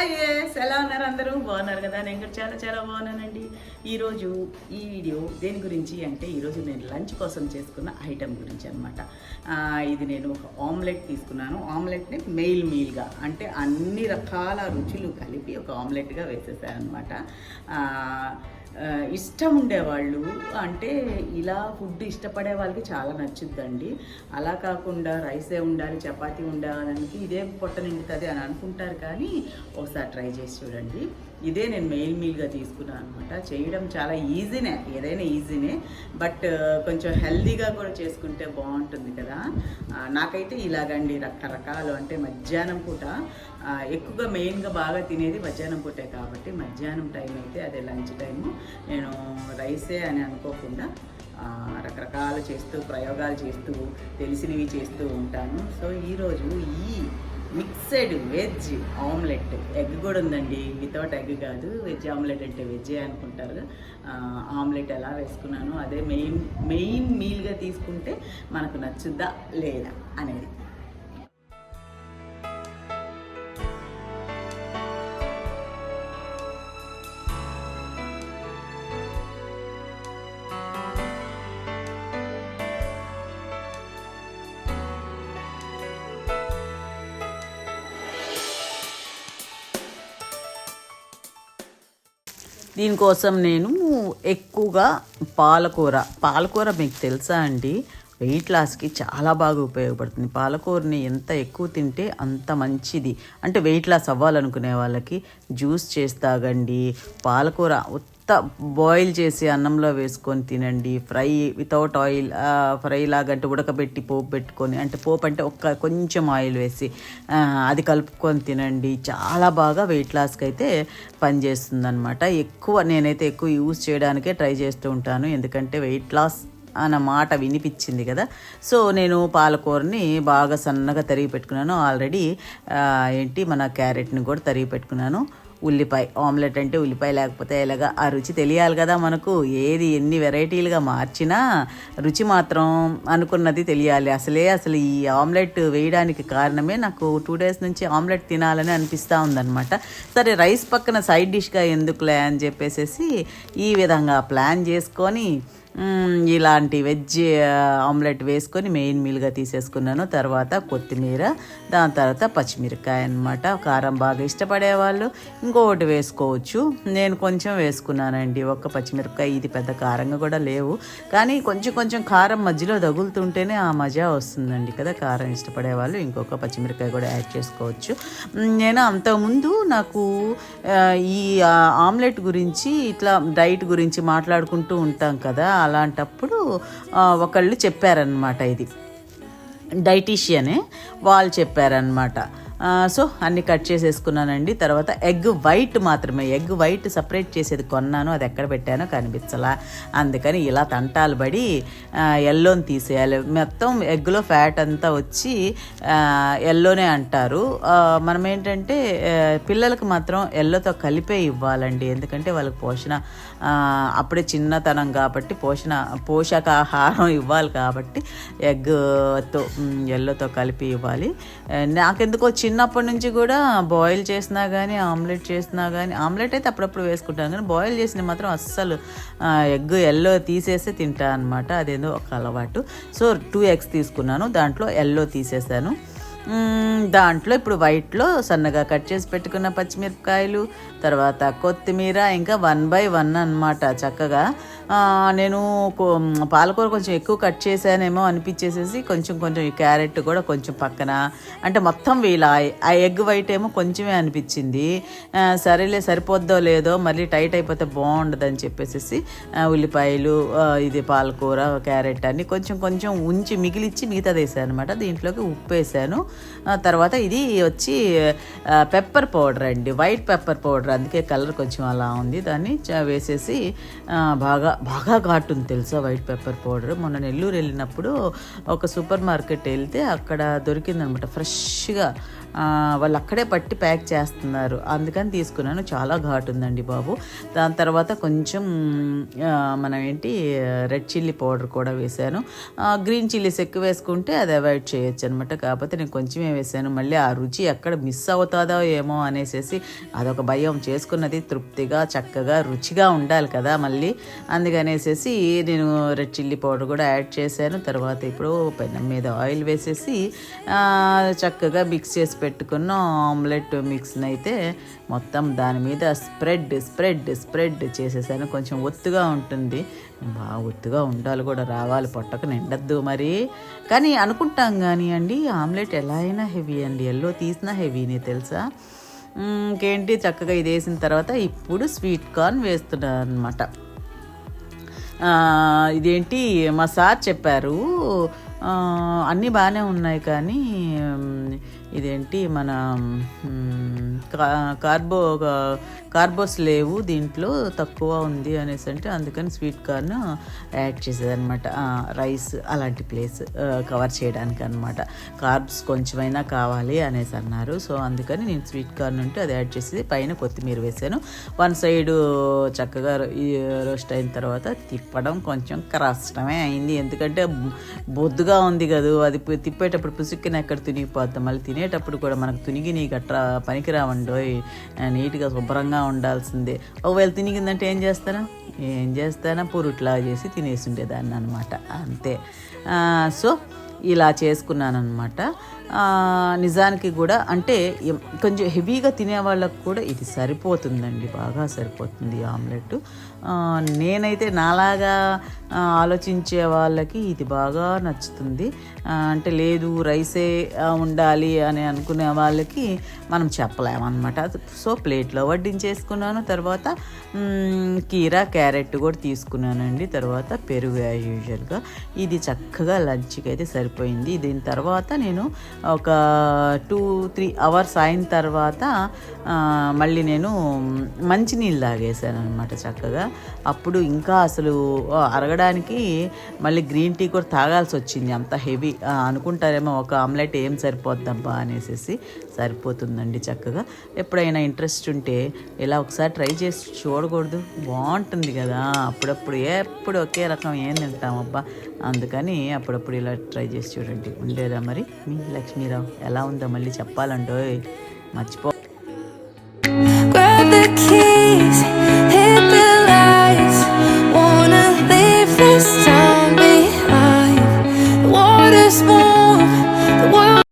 Hi ఎలా ఉన్నారు అందరూ బాగున్నారు కదా? నేను కూడా చాలా చాలా బాగున్నానండి. ఈరోజు ఈ వీడియో దేని గురించి అంటే ఈరోజు నేను లంచ్ కోసం చేసుకున్న ఐటెం గురించి అనమాట. ఇది నేను ఒక ఆమ్లెట్ తీసుకున్నాను. ఆమ్లెట్ని మీల్గా అంటే అన్ని రకాల రుచులు కలిపి ఒక ఆమ్లెట్గా వేసేసాను అనమాట. ఇష్టం ఉండేవాళ్ళు అంటే ఇలా ఫుడ్ ఇష్టపడే వాళ్ళకి చాలా నచ్చుద్దండి. అలా కాకుండా రైసే ఉండాలి, చపాతీ ఉండాలని ఇదే పొట్ట నిండుతుంది అని అనుకుంటారు, కానీ ఒకసారి ట్రై చేసి చూడండి. ఇదే నేను మీల్గా తీసుకున్నాను అనమాట. చేయడం చాలా ఈజీనే, ఏదైనా ఈజీనే, బట్ కొంచెం హెల్దీగా కూడా చేసుకుంటే బాగుంటుంది కదా. నాకైతే ఇలాగండి రకరకాలు అంటే మధ్యాహ్నం పూట ఎక్కువగా మెయిన్గా బాగా తినేది మధ్యాహ్నం పూటే కాబట్టి మధ్యాహ్నం టైం అయితే అదే లంచ్ టైము నేను రైసే అని అనుకోకుండా రకరకాలు చేస్తూ ప్రయోగాలు చేస్తూ తెలిసినవి చేస్తూ ఉంటాను. సో ఈరోజు ఈ మిక్సెడ్ వెజ్ ఆమ్లెట్, ఎగ్ కూడా ఉందండి, వితౌట్ ఎగ్ కాదు, వెజ్ ఆమ్లెట్ అంటే వెజ్జే అనుకుంటారు. ఆమ్లెట్ ఎలా వేసుకున్నాను అదే మెయిన్ మీల్గా తీసుకుంటే మనకు నచ్చుద్దా లేదా అనేది. దీనికోసం నేను ఎక్కువగా పాలకూర మీకు తెలుసా అండి, వెయిట్ లాస్కి చాలా బాగా ఉపయోగపడుతుంది. పాలకూరని ఎంత ఎక్కువ తింటే అంత మంచిది. అంటే వెయిట్ లాస్ అవ్వాలనుకునే వాళ్ళకి జ్యూస్ చేసి తాగండి. పాలకూర బాయిల్ చేసి అన్నంలో వేసుకొని తినండి. ఫ్రై వితౌట్ ఆయిల్ ఫ్రై లాగంటే ఉడకబెట్టి పోపు పెట్టుకొని, అంటే పోపు అంటే కొంచెం ఆయిల్ వేసి అది కలుపుకొని తినండి. చాలా బాగా వెయిట్ లాస్కి అయితే పనిచేస్తుంది అనమాట. నేనైతే ఎక్కువ యూజ్ చేయడానికే ట్రై చేస్తూ ఉంటాను, ఎందుకంటే వెయిట్ లాస్ అన్న మాట వినిపించింది కదా. సో నేను పాలకూరని బాగా సన్నగా తరిగి పెట్టుకున్నాను. ఆల్రెడీ మన క్యారెట్ని కూడా తరిగి పెట్టుకున్నాను. ఉల్లిపాయ, ఆమ్లెట్ అంటే ఉల్లిపాయ లేకపోతే ఎలాగా ఆ రుచి తెలియాలి కదా మనకు. ఏది ఎన్ని వెరైటీలుగా మార్చినా రుచి మాత్రం అనుకున్నది తెలియాలి. అసలు ఈ ఆమ్లెట్ వేయడానికి కారణమే నాకు 2 days నుంచి ఆమ్లెట్ తినాలని అనిపిస్తూ ఉందన్నమాట. సరే రైస్ పక్కన సైడ్ డిష్గా ఎందుకులే అని చెప్పేసి ఈ విధంగా ప్లాన్ చేసుకొని ఇలాంటి వెజ్ ఆమ్లెట్ వేసుకొని మెయిన్ మీల్గా తీసేసుకున్నాను. తర్వాత కొత్తిమీర, దాని తర్వాత పచ్చిమిరకాయ అన్నమాట. కారం బాగా ఇష్టపడేవాళ్ళు ఇంకొకటి వేసుకోవచ్చు. నేను కొంచెం వేసుకున్నానండి, ఒక్క పచ్చిమిరపకాయ. ఇది పెద్ద కారంగా కూడా లేవు, కానీ కొంచెం కారం మధ్యలో తగులుతుంటేనే ఆ మజా వస్తుందండి కదా. కారం ఇష్టపడేవాళ్ళు ఇంకొక పచ్చిమిరపకాయ కూడా యాడ్ చేసుకోవచ్చు. నేను అంతకుముందు నాకు ఈ ఆమ్లెట్ గురించి ఇట్లా డైట్ గురించి మాట్లాడుకుంటూ ఉంటాం కదా, అలాంటప్పుడు ఒకళ్ళు చెప్పారనమాట, ఇది డైటీషియనే వాళ్ళు చెప్పారనమాట. సో అన్నీ కట్ చేసేసుకున్నానండి. తర్వాత ఎగ్ వైట్ సపరేట్ చేసేది కొన్నాను, అది ఎక్కడ పెట్టానో కనిపించలా. అందుకని ఇలా తంటాలు పడి ఎల్లోని తీసేయాలి. మొత్తం ఎగ్లో ఫ్యాట్ అంతా వచ్చి ఎల్లోనే అంటారు. మనం ఏంటంటే పిల్లలకు మాత్రం ఎల్లోతో కలిపే ఇవ్వాలండి, ఎందుకంటే వాళ్ళకి పోషణ అప్పుడే చిన్నతనం కాబట్టి పోషకాహారం ఇవ్వాలి కాబట్టి ఎల్లోతో కలిపి ఇవ్వాలి. నాకెందుకో చిన్నప్పటి నుంచి కూడా బాయిల్ చేసినా కానీ ఆమ్లెట్ అయితే అప్పుడప్పుడు వేసుకుంటాను, కానీ బాయిల్ చేసిన మాత్రం అస్సలు ఎగ్ ఎల్లో తీసేసి తింటా అనమాట. అదేందో ఒక అలవాటు. సో 2 eggs తీసుకున్నాను, దాంట్లో ఎల్లో తీసేసాను. దాంట్లో ఇప్పుడు వైట్లో సన్నగా కట్ చేసి పెట్టుకున్న పచ్చిమిరపకాయలు, తర్వాత కొత్తిమీర, ఇంకా 1 by 1 అనమాట. చక్కగా నేను పాలకూర కొంచెం ఎక్కువ కట్ చేశానేమో అనిపించేసేసి కొంచెం ఈ క్యారెట్ కూడా కొంచెం పక్కన, అంటే మొత్తం ఆ ఎగ్ వైట్ ఏమో కొంచెమే అనిపించింది. సరేలే సరిపోద్దో లేదో మళ్ళీ టైట్ అయిపోతే బాగుండదని చెప్పేసి ఉల్లిపాయలు, ఇది పాలకూర, క్యారెట్ అన్ని కొంచెం ఉంచి మిగిలిచ్చి మిగతాది వేసాను అనమాట. దీంట్లోకి ఉప్పు వేసాను. తర్వాత ఇది వచ్చి పెప్పర్ పౌడర్ అండి, వైట్ పెప్పర్ పౌడర్, అందుకే కలర్ కొంచెం అలా ఉంది. దాన్ని వేసేసి బాగా ఘాటుంది తెలుసా వైట్ పెప్పర్ పౌడర్. మొన్న నెల్లూరు వెళ్ళినప్పుడు ఒక సూపర్ మార్కెట్ వెళ్తే అక్కడ దొరికిందనమాట ఫ్రెష్గా వాళ్ళు అక్కడే పట్టి ప్యాక్ చేస్తున్నారు, అందుకని తీసుకున్నాను. చాలా ఘాటు ఉందండి బాబు. దాని తర్వాత కొంచెం మనం ఏంటి రెడ్ చిల్లీ పౌడర్ కూడా వేసాను. గ్రీన్ చిల్లీస్ ఎక్కువ వేసుకుంటే అది అవాయిడ్ చేయొచ్చు అనమాట. కాకపోతే నేను కొంచెమే వేసాను. మళ్ళీ ఆ రుచి ఎక్కడ మిస్ అవుతుందో ఏమో అనేసి అదొక భయం. చేసుకున్నది తృప్తిగా చక్కగా రుచిగా ఉండాలి కదా మళ్ళీ, అందుకనేసి నేను రెడ్ చిల్లీ పౌడర్ కూడా యాడ్ చేశాను. తర్వాత ఇప్పుడు పెనం మీద ఆయిల్ వేసేసి చక్కగా మిక్స్ చేసి పెట్టుకున్న ఆమ్లెట్ మిక్స్ని అయితే మొత్తం దాని మీద స్ప్రెడ్ చేసేసాను. కొంచెం ఒత్తుగా ఉంటుంది, బాగా ఒత్తుగా ఉండాలి కూడా, రావాలి పొట్టకు నిండద్దు మరి. కానీ అనుకుంటాం కానీ అండి ఆమ్లెట్ ఎలా అయినా హెవీ అండి, ఎల్లో తీసినా హెవీనే తెలుసా. ఇంకేంటి చక్కగా ఇది వేసిన తర్వాత ఇప్పుడు స్వీట్ కార్న్ వేస్తున్నాను అనమాట. ఇదేంటి మా సార్ చెప్పారు, అన్నీ బాగానే ఉన్నాయి కానీ ఇదేంటి మన కార్బోస్ లేవు దీంట్లో, తక్కువ ఉంది అనేసి అంటే అందుకని స్వీట్ కార్న్ యాడ్ చేసేదనమాట. రైస్ అలాంటి ప్లేస్ కవర్ చేయడానికి అనమాట. కార్బ్స్ కొంచెమైనా కావాలి అనేసి అన్నారు. సో అందుకని నేను స్వీట్ కార్న్ ఉంటే అది యాడ్ చేసి పైన కొత్తిమీర వేసాను. వన్ సైడు చక్కగా రోస్ట్ అయిన తర్వాత తిప్పడం కొంచెం కష్టమే అయింది, ఎందుకంటే బొద్దుగా ఉంది కదా, అది తిప్పేటప్పుడు పుసుక్కిన ఎక్కడ తునిగిపోతాం, మళ్ళీ తినేటప్పుడు కూడా మనకు తునిగి నీ గట్రా పనికిరావండో, నీట్గా శుభ్రంగా ఉండాల్సిందే. ఒకవేళ తినిగిందంటే ఏం చేస్తానా పొరుట్లా చేసి తినేసి ఉండేదాన్ని అనమాట, అంతే. సో ఇలా చేసుకున్నాను అనమాట. నిజానికి కూడా అంటే కొంచెం హెవీగా తినే వాళ్ళకు కూడా ఇది సరిపోతుందండి, బాగా సరిపోతుంది ఆమ్లెట్. నేనైతే నాలాగా ఆలోచించే వాళ్ళకి ఇది బాగా నచ్చుతుంది. అంటే లేదు రైసే ఉండాలి అని అనుకునే వాళ్ళకి మనం చెప్పలేమన్నమాట. సో ప్లేట్లో వడ్డించేసుకున్నాను. తర్వాత కీరా క్యారెట్ కూడా తీసుకున్నానండి. తర్వాత పెరుగు యాజ్ యూజువల్గా. ఇది చక్కగా లంచ్కి అయితే సరిపోయింది. దీని తర్వాత నేను ఒక 2-3 అవర్స్ అయిన తర్వాత మళ్ళీ నేను మంచినీళ్ళు తాగేసాను అనమాట చక్కగా. అప్పుడు ఇంకా అసలు అరగడానికి మళ్ళీ గ్రీన్ టీ కూడా తాగాల్సి వచ్చింది, అంత హెవీ. అనుకుంటారేమో ఒక ఆమ్లెట్ ఏం సరిపోద్దబ్బా అనేసి, సరిపోతుందండి చక్కగా. ఎప్పుడైనా ఇంట్రెస్ట్ ఉంటే ఇలా ఒకసారి ట్రై చేసి చూడకూడదు, బాగుంటుంది కదా. అప్పుడప్పుడు ఎప్పుడు ఒకే రకం ఏం తింటామబ్బా, అందుకని అప్పుడప్పుడు ఇలా ట్రై చేసి చూడండి. ఉండేదా మరి మీ లక్ష్మీరావు? ఎలా ఉందో మళ్ళీ చెప్పాలంటో మర్చిపో.